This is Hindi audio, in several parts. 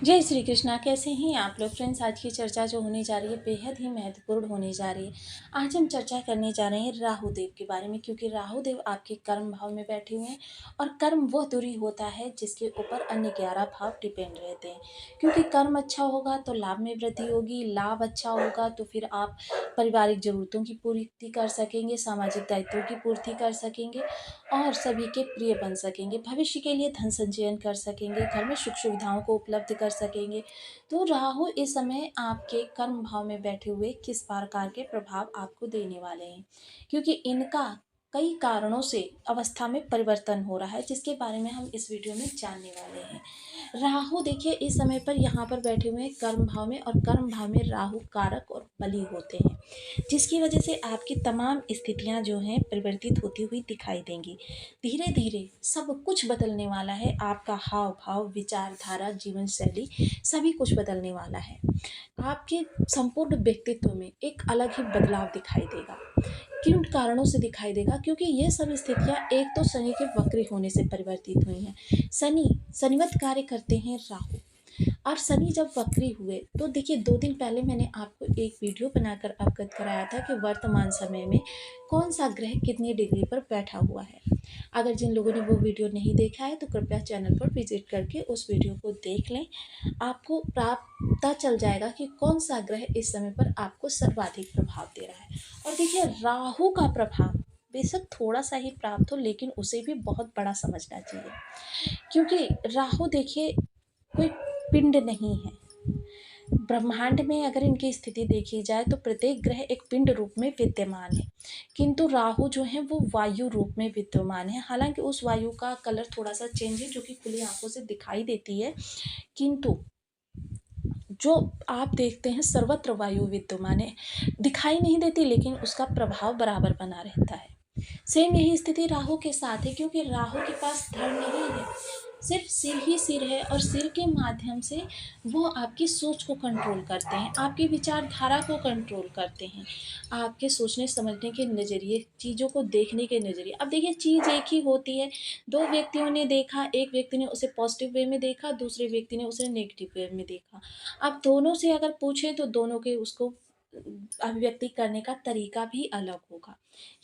जय श्री कृष्णा। कैसे हैं आप लोग फ्रेंड्स। आज की चर्चा जो होने जा रही है बेहद ही महत्वपूर्ण होने जा रही है। आज हम चर्चा करने जा रहे हैं राहु देव के बारे में, क्योंकि राहु देव आपके कर्म भाव में बैठे हुए हैं और कर्म वह दूरी होता है जिसके ऊपर अन्य 11 भाव डिपेंड रहते हैं। क्योंकि कर्म अच्छा होगा तो लाभ में वृद्धि होगी, लाभ अच्छा होगा तो फिर आप पारिवारिक जरूरतों की पूर्ति कर सकेंगे, सामाजिक दायित्वों की पूर्ति कर सकेंगे और सभी के प्रिय बन सकेंगे। भविष्य के लिए धन संचयन कर सकेंगे, घर में सुख सुविधाओं को उपलब्ध कर सकेंगे। तो राहु इस समय आपके कर्म भाव में बैठे हुए किस प्रकार के प्रभाव आपको देने वाले हैं, क्योंकि इनका कई कारणों से अवस्था में परिवर्तन हो रहा है, जिसके बारे में हम इस वीडियो में जानने वाले हैं। राहु देखिए इस समय पर यहाँ पर बैठे हुए हैं कर्म भाव में, और कर्म भाव में राहु कारक और बली होते हैं, जिसकी वजह से आपकी तमाम स्थितियां जो हैं परिवर्तित होती हुई दिखाई देंगी। धीरे धीरे सब कुछ बदलने वाला है, आपका हाव भाव, विचारधारा, जीवन शैली सभी कुछ बदलने वाला है। आपके संपूर्ण व्यक्तित्व में एक अलग ही बदलाव दिखाई देगा। किन कारणों से दिखाई देगा? क्योंकि ये सब स्थितियां एक तो शनि के वक्री होने से परिवर्तित हुई हैं। शनिवत कार्य करते हैं राहु, और शनि जब वक्री हुए तो देखिए 2 दिन पहले मैंने आपको एक वीडियो बनाकर अवगत कराया था कि वर्तमान समय में कौन सा ग्रह कितनी डिग्री पर बैठा हुआ है। अगर जिन लोगों ने वो वीडियो नहीं देखा है तो कृपया चैनल पर विजिट करके उस वीडियो को देख लें। आपको पता चल जाएगा कि कौन सा ग्रह इस समय पर आपको सर्वाधिक प्रभाव दे रहा है। और देखिए राहु का प्रभाव बेशक थोड़ा सा ही प्राप्त हो, लेकिन उसे भी बहुत बड़ा समझना चाहिए। क्योंकि राहु देखिए कोई पिंड नहीं है। ब्रह्मांड में अगर इनकी स्थिति देखी जाए तो प्रत्येक ग्रह एक पिंड रूप में विद्यमान है, किंतु राहु जो है वो वायु रूप में विद्यमान है। हालांकि उस वायु का कलर थोड़ा सा चेंज है, जो कि खुली आंखों से दिखाई देती है, किंतु जो आप देखते हैं सर्वत्र वायु विद्यमान है। दिखाई नहीं देती, लेकिन उसका प्रभाव बराबर बना रहता है। सेम यही स्थिति राहु के साथ है, क्योंकि राहु के पास धड़ नहीं है, सिर्फ सिर ही सिर है, और सिर के माध्यम से वो आपकी सोच को कंट्रोल करते हैं, आपकी विचारधारा को कंट्रोल करते हैं, आपके सोचने समझने के नज़रिए, चीज़ों को देखने के नज़रिए। अब देखिए चीज़ एक ही होती है, दो व्यक्तियों ने देखा, एक व्यक्ति ने उसे पॉजिटिव वे में देखा, दूसरे व्यक्ति ने उसे नेगेटिव वे में देखा। अब दोनों से अगर पूछें तो दोनों के उसको अभिव्यक्ति करने का तरीका भी अलग होगा।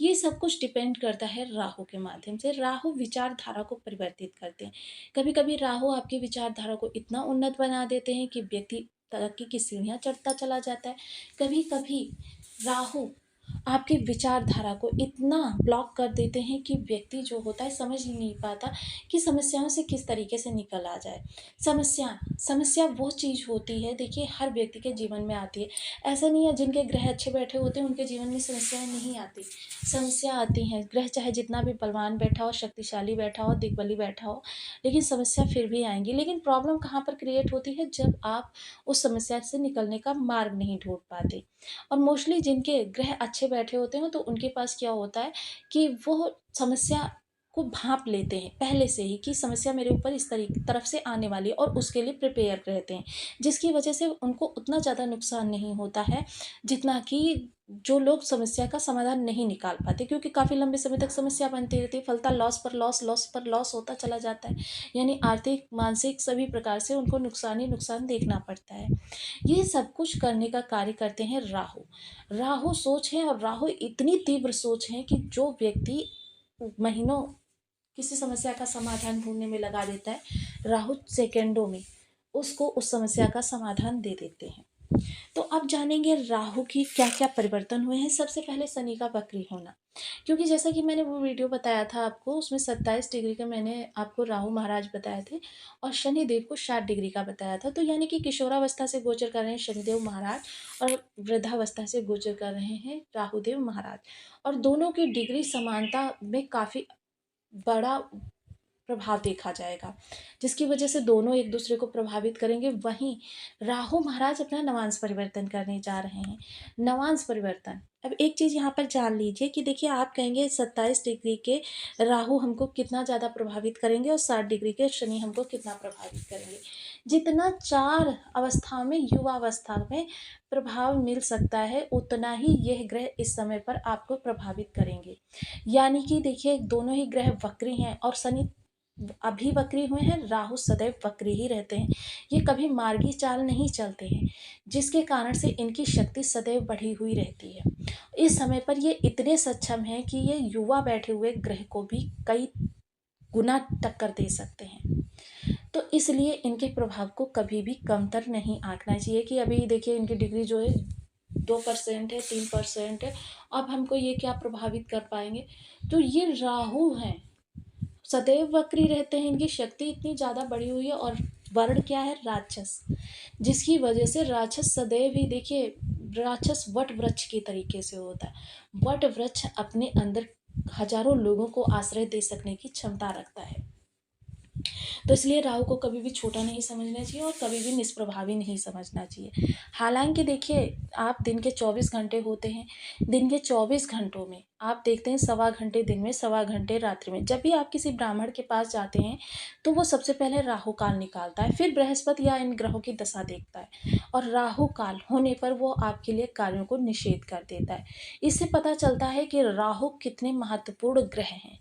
ये सब कुछ डिपेंड करता है राहु के माध्यम से। राहु विचारधारा को परिवर्तित करते हैं। कभी कभी राहु आपकी विचारधारा को इतना उन्नत बना देते हैं कि व्यक्ति तरक्की की सीढ़ियां चढ़ता चला जाता है। कभी कभी राहु आपकी विचारधारा को इतना ब्लॉक कर देते हैं कि व्यक्ति जो होता है समझ ही नहीं पाता कि समस्याओं से किस तरीके से निकल आ जाए। समस्या वो चीज़ होती है, देखिए हर व्यक्ति के जीवन में आती है। ऐसा नहीं है जिनके ग्रह अच्छे बैठे होते हैं उनके जीवन में समस्याएं नहीं आती। समस्या आती हैं, ग्रह चाहे जितना भी बलवान बैठा हो, शक्तिशाली बैठा हो, दिग्बली बैठा हो, लेकिन समस्या फिर भी आएंगी। लेकिन प्रॉब्लम कहाँ पर क्रिएट होती है? जब आप उस समस्या से निकलने का मार्ग नहीं ढूंढ पाते। और मोस्टली जिनके ग्रह अच्छे बैठे होते हैं तो उनके पास क्या होता है कि वो समस्या को भांप लेते हैं पहले से ही कि समस्या मेरे ऊपर इस तरफ से आने वाली है, और उसके लिए प्रिपेयर रहते हैं, जिसकी वजह से उनको उतना ज़्यादा नुकसान नहीं होता है जितना कि जो लोग समस्या का समाधान नहीं निकाल पाते, क्योंकि काफ़ी लंबे समय तक समस्या बनती रहती है, फलता लॉस पर लॉस, लॉस पर लॉस होता चला जाता है। यानी आर्थिक, मानसिक सभी प्रकार से उनको नुकसान ही नुकसान देखना पड़ता है। ये सब कुछ करने का कार्य करते हैं राहु। राहु सोच है, और राहु इतनी तीव्र सोच है कि जो व्यक्ति महीनों किसी समस्या का समाधान ढूंढने में लगा देता है, राहु सेकंडों में उसको उस समस्या का समाधान दे देते हैं। तो अब जानेंगे राहु की क्या क्या परिवर्तन हुए हैं। सबसे पहले शनि का वक्री होना, क्योंकि जैसा कि मैंने वो वीडियो बताया था आपको, उसमें 27 डिग्री का मैंने आपको राहु महाराज बताए थे, और शनि देव को 60 डिग्री का बताया था। तो यानी कि किशोरावस्था से गोचर कर रहे हैं शनिदेव महाराज, और वृद्धावस्था से गोचर कर रहे हैं राहुदेव महाराज, और दोनों की डिग्री समानता में काफ़ी बड़ा प्रभाव देखा जाएगा, जिसकी वजह से दोनों एक दूसरे को प्रभावित करेंगे। वहीं राहु महाराज अपना नवांश परिवर्तन करने जा रहे हैं। नवांश परिवर्तन, अब एक चीज़ यहाँ पर जान लीजिए कि देखिए आप कहेंगे 27 डिग्री के राहु हमको कितना ज़्यादा प्रभावित करेंगे और 60 डिग्री के शनि हमको कितना प्रभावित करेंगे। जितना 4 अवस्थाओं में, युवावस्था में प्रभाव मिल सकता है, उतना ही यह ग्रह इस समय पर आपको प्रभावित करेंगे। यानी कि देखिए दोनों ही ग्रह वक्री हैं, और शनि अभी वक्री हुए हैं, राहु सदैव वक्री ही रहते हैं। ये कभी मार्गी चाल नहीं चलते हैं, जिसके कारण से इनकी शक्ति सदैव बढ़ी हुई रहती है। इस समय पर ये इतने सक्षम हैं कि ये युवा बैठे हुए ग्रह को भी कई गुना टक्कर दे सकते हैं। तो इसलिए इनके प्रभाव को कभी भी कमतर नहीं आंकना चाहिए कि अभी देखिए इनकी डिग्री जो है 2% है, 3% है, अब हमको ये क्या प्रभावित कर पाएंगे। तो ये राहु हैं, सदैव वक्री रहते हैं, इनकी शक्ति इतनी ज़्यादा बढ़ी हुई है, और वर्ण क्या है, राक्षस, जिसकी वजह से राक्षस सदैव ही देखिए, राक्षस वट वृक्ष के तरीके से होता है। वट वृक्ष अपने अंदर हजारों लोगों को आश्रय दे सकने की क्षमता रखता है। तो इसलिए राहु को कभी भी छोटा नहीं समझना चाहिए और कभी भी निष्प्रभावी नहीं समझना चाहिए। हालांकि देखिए, आप दिन के 24 घंटे होते हैं, दिन के 24 घंटों में आप देखते हैं 1.25 घंटे दिन में, 1.25 घंटे रात्रि में। जब भी आप किसी ब्राह्मण के पास जाते हैं तो वो सबसे पहले राहु काल निकालता है, फिर बृहस्पति या इन ग्रहों की दशा देखता है, और राहु काल होने पर वो आपके लिए कार्यों को निषेध कर देता है। इससे पता चलता है कि राहु कितने महत्वपूर्ण ग्रह हैं।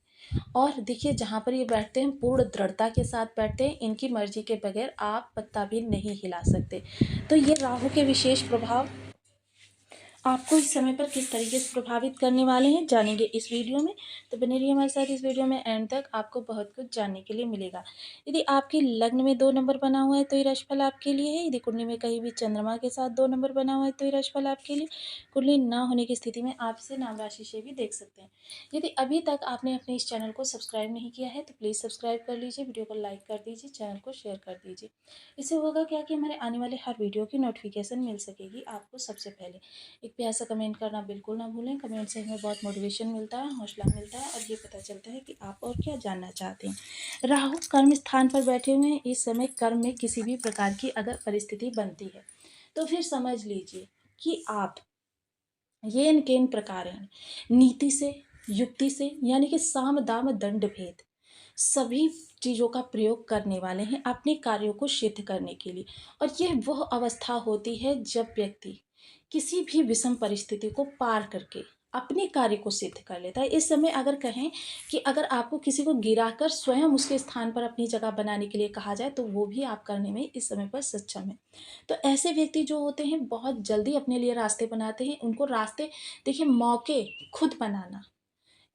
और देखिए, जहाँ पर ये बैठते हैं पूर्ण दृढ़ता के साथ बैठते हैं, इनकी मर्जी के बगैर आप पत्ता भी नहीं हिला सकते। तो ये राहु के विशेष प्रभाव आपको इस समय पर किस तरीके से प्रभावित करने वाले हैं, जानेंगे इस वीडियो में। तो बने रहिए हमारे साथ इस वीडियो में, एंड तक आपको बहुत कुछ जानने के लिए मिलेगा। यदि आपके लग्न में 2 नंबर बना हुआ है तो ये राशिफल आपके लिए है। यदि कुंडली में कहीं भी चंद्रमा के साथ 2 नंबर बना हुआ है तो ये राशिफल आपके लिए। कुंडली ना होने की स्थिति में आप इसे नाम राशि से भी देख सकते हैं। यदि अभी तक आपने अपने इस चैनल को सब्सक्राइब नहीं किया है तो प्लीज़ सब्सक्राइब कर लीजिए, वीडियो को लाइक कर दीजिए, चैनल को शेयर कर दीजिए। इससे होगा क्या कि हमारे आने वाले हर वीडियो की नोटिफिकेशन मिल सकेगी आपको सबसे पहले। एक प्यार सा कमेंट करना बिल्कुल ना भूलें, कमेंट से हमें बहुत मोटिवेशन मिलता है, हौसला मिलता है, और ये पता चलता है कि आप और क्या जानना चाहते हैं। राहु कर्म स्थान पर बैठे हुए हैं, इस समय कर्म में किसी भी प्रकार की अगर परिस्थिति बनती है तो फिर समझ लीजिए कि आप ये इनके इन प्रकार हैं, नीति से, युक्ति से, यानी कि साम दाम दंड भेद सभी चीज़ों का प्रयोग करने वाले हैं अपने कार्यों को सिद्ध करने के लिए। और यह वह अवस्था होती है जब व्यक्ति किसी भी विषम परिस्थिति को पार करके अपने कार्य को सिद्ध कर लेता है। इस समय अगर कहें कि अगर आपको किसी को गिराकर स्वयं उसके स्थान पर अपनी जगह बनाने के लिए कहा जाए तो वो भी आप करने में इस समय पर सक्षम है। तो ऐसे व्यक्ति जो होते हैं बहुत जल्दी अपने लिए रास्ते बनाते हैं। उनको रास्ते, देखिए, मौके खुद बनाना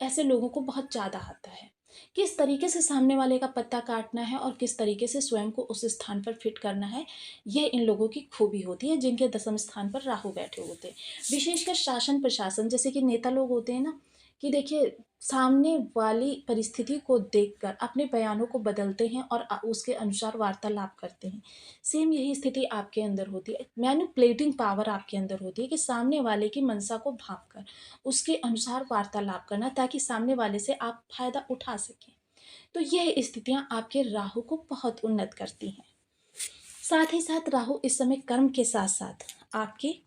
ऐसे लोगों को बहुत ज़्यादा आता है। किस तरीके से सामने वाले का पत्ता काटना है और किस तरीके से स्वयं को उस स्थान पर फिट करना है, ये इन लोगों की खूबी होती है जिनके दसम स्थान पर राहु बैठे होते हैं। विशेषकर शासन प्रशासन जैसे कि नेता लोग होते हैं ना, कि देखिए सामने वाली परिस्थिति को देखकर अपने बयानों को बदलते हैं और उसके अनुसार वार्तालाप करते हैं। सेम यही स्थिति आपके अंदर होती है। मैनिपुलेटिंग पावर आपके अंदर होती है कि सामने वाले की मंशा को भांप कर उसके अनुसार वार्तालाप करना, ताकि सामने वाले से आप फायदा उठा सकें। तो यह स्थितियां आपके राहु को बहुत उन्नत करती हैं। साथ ही साथ राहु इस समय कर्म के साथ साथ आपके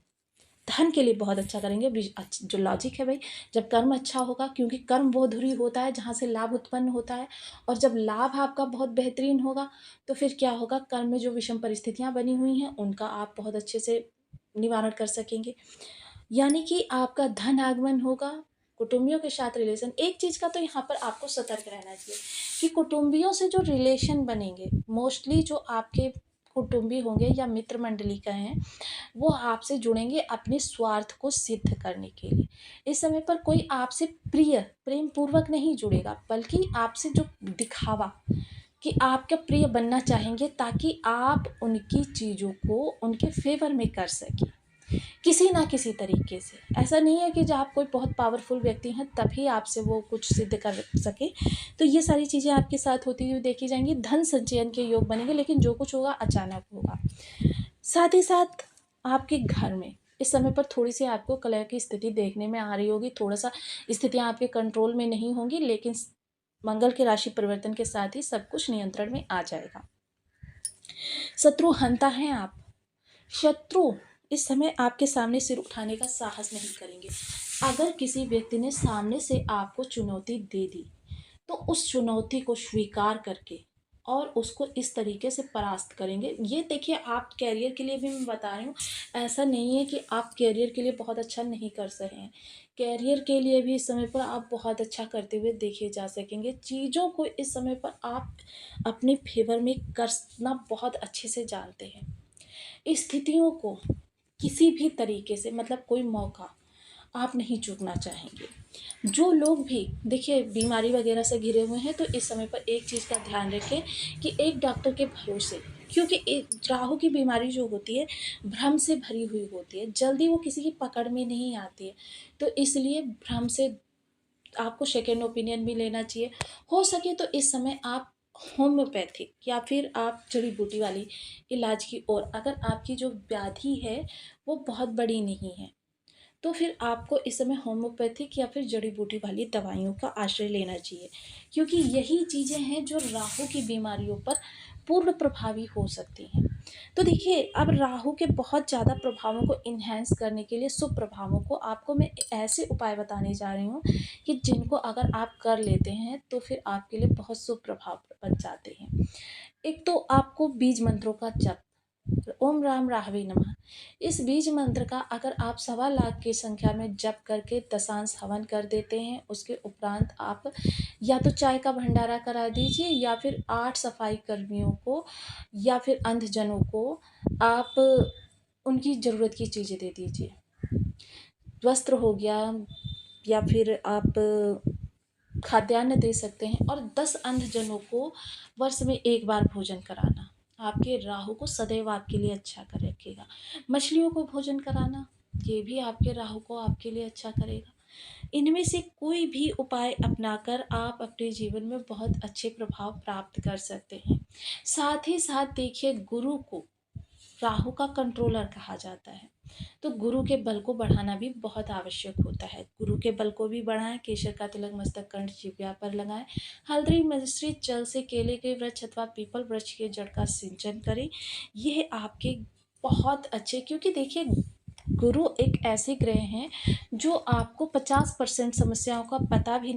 धन के लिए बहुत अच्छा करेंगे। जो लॉजिक है भाई, जब कर्म अच्छा होगा, क्योंकि कर्म वो धुरी होता है जहाँ से लाभ उत्पन्न होता है, और जब लाभ आपका बहुत बेहतरीन होगा तो फिर क्या होगा, कर्म में जो विषम परिस्थितियाँ बनी हुई हैं उनका आप बहुत अच्छे से निवारण कर सकेंगे। यानी कि आपका धन आगमन होगा। कुटुंबियों के साथ रिलेशन, एक चीज़ का तो यहाँ पर आपको सतर्क रहना चाहिए कि कुटुंबियों से जो रिलेशन बनेंगे, मोस्टली जो आपके कुटुंबी होंगे या मित्र मंडली का हैं, वो आपसे जुड़ेंगे अपने स्वार्थ को सिद्ध करने के लिए। इस समय पर कोई आपसे प्रिय प्रेम पूर्वक नहीं जुड़ेगा, बल्कि आपसे जो दिखावा कि आपका प्रिय बनना चाहेंगे ताकि आप उनकी चीज़ों को उनके फेवर में कर सकें किसी ना किसी तरीके से। ऐसा नहीं है कि जब आप कोई बहुत पावरफुल व्यक्ति हैं तभी आपसे वो कुछ सिद्ध कर सके। तो ये सारी चीज़ें आपके साथ होती हुई देखी जाएंगी। धन संचयन के योग बनेंगे, लेकिन जो कुछ होगा अचानक होगा। साथ ही साथ आपके घर में इस समय पर थोड़ी सी आपको कलह की स्थिति देखने में आ रही होगी। थोड़ा सा स्थितियाँ आपके कंट्रोल में नहीं होंगी, लेकिन मंगल के राशि परिवर्तन के साथ ही सब कुछ नियंत्रण में आ जाएगा। शत्रु हंता है आप। शत्रु इस समय आपके सामने सिर उठाने का साहस नहीं करेंगे। अगर किसी व्यक्ति ने सामने से आपको चुनौती दे दी तो उस चुनौती को स्वीकार करके और उसको इस तरीके से परास्त करेंगे। ये देखिए, आप करियर के लिए भी मैं बता रही हूँ, ऐसा नहीं है कि आप करियर के लिए बहुत अच्छा नहीं कर सके हैं। करियर के लिए भी इस समय पर आप बहुत अच्छा करते हुए देखे जा सकेंगे। चीज़ों को इस समय पर आप अपने फ़ेवर में करना बहुत अच्छे से जानते हैं। स्थितियों को किसी भी तरीके से, मतलब कोई मौका आप नहीं चूकना चाहेंगे। जो लोग भी देखिए बीमारी वगैरह से घिरे हुए हैं, तो इस समय पर एक चीज़ का ध्यान रखें कि एक डॉक्टर के भरोसे, क्योंकि राहु की बीमारी जो होती है भ्रम से भरी हुई होती है, जल्दी वो किसी की पकड़ में नहीं आती है। तो इसलिए भ्रम से आपको सेकेंड ओपिनियन भी लेना चाहिए। हो सके तो इस समय आप होम्योपैथिक या फिर आप जड़ी बूटी वाली इलाज की ओर, अगर आपकी जो व्याधि है वो बहुत बड़ी नहीं है, तो फिर आपको इस समय होम्योपैथिक या फिर जड़ी बूटी वाली दवाइयों का आश्रय लेना चाहिए, क्योंकि यही चीज़ें हैं जो राहु की बीमारियों पर पूर्ण प्रभावी हो सकती हैं। तो देखिए, अब राहु के बहुत ज़्यादा प्रभावों को इन्हेंस करने के लिए, शुभ प्रभावों को आपको मैं ऐसे उपाय बताने जा रही हूँ कि जिनको अगर आप कर लेते हैं तो फिर आपके लिए बहुत शुभ प्रभाव बन जाते हैं। एक तो आपको बीज मंत्रों का जप, ओम राम राहवे नमः, इस बीज मंत्र का अगर आप 1.25 लाख की संख्या में जप करके दशांश हवन कर देते हैं, उसके उपरांत आप या तो चाय का भंडारा करा दीजिए, या फिर 8 सफाई कर्मियों को या फिर अंधजनों को आप उनकी ज़रूरत की चीज़ें दे दीजिए। वस्त्र हो गया, या फिर आप खाद्यान्न दे सकते हैं, और 10 अंधजनों को वर्ष में एक बार भोजन कराना आपके राहु को सदैव आपके लिए अच्छा कर रखेगा। मछलियों को भोजन कराना, ये भी आपके राहु को आपके लिए अच्छा करेगा। इनमें से कोई भी उपाय अपनाकर आप अपने जीवन में बहुत अच्छे प्रभाव प्राप्त कर सकते हैं। साथ ही साथ देखिए, गुरु को राहु का कंट्रोलर कहा जाता है, तो गुरु के बल को बढ़ाना भी बहुत आवश्यक होता है। गुरु के बल को भी बढ़ाएं, केसर का तिलक मस्तक कंठ जिह्वा पर लगाएं, हल्दी मिश्रित जल से केले के वृक्ष अथवा पीपल वृक्ष के जड़ का सिंचन करें। यह आपके बहुत अच्छे, क्योंकि देखिए गुरु एक ऐसे ग्रह हैं जो आपको 50% समस्याओं का पता भी